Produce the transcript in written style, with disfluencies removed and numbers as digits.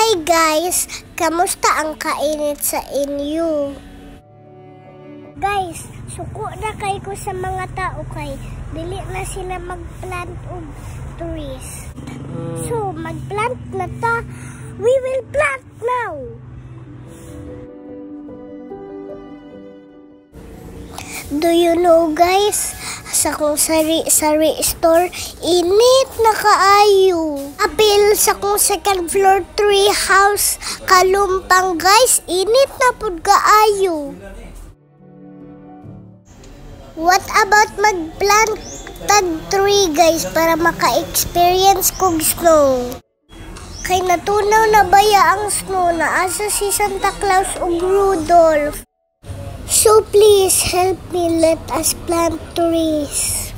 Hi guys! Kamusta ang kainit sa inyo? Guys, suko na kay ko sa mga tao kay dili na sila mag-plant og trees. So, mag-plant na ta. We will plant now! Do you know guys, sa kong sari-sari store, init na kaayo. Apil sa kong second floor tree house, kalumpang guys, init na pud kaayo. What about mag-plant tag tree guys para maka-experience kog snow? Kay natunaw na baya ang snow na asa si Santa Claus ug Rudolph. So please help me, let us plant trees.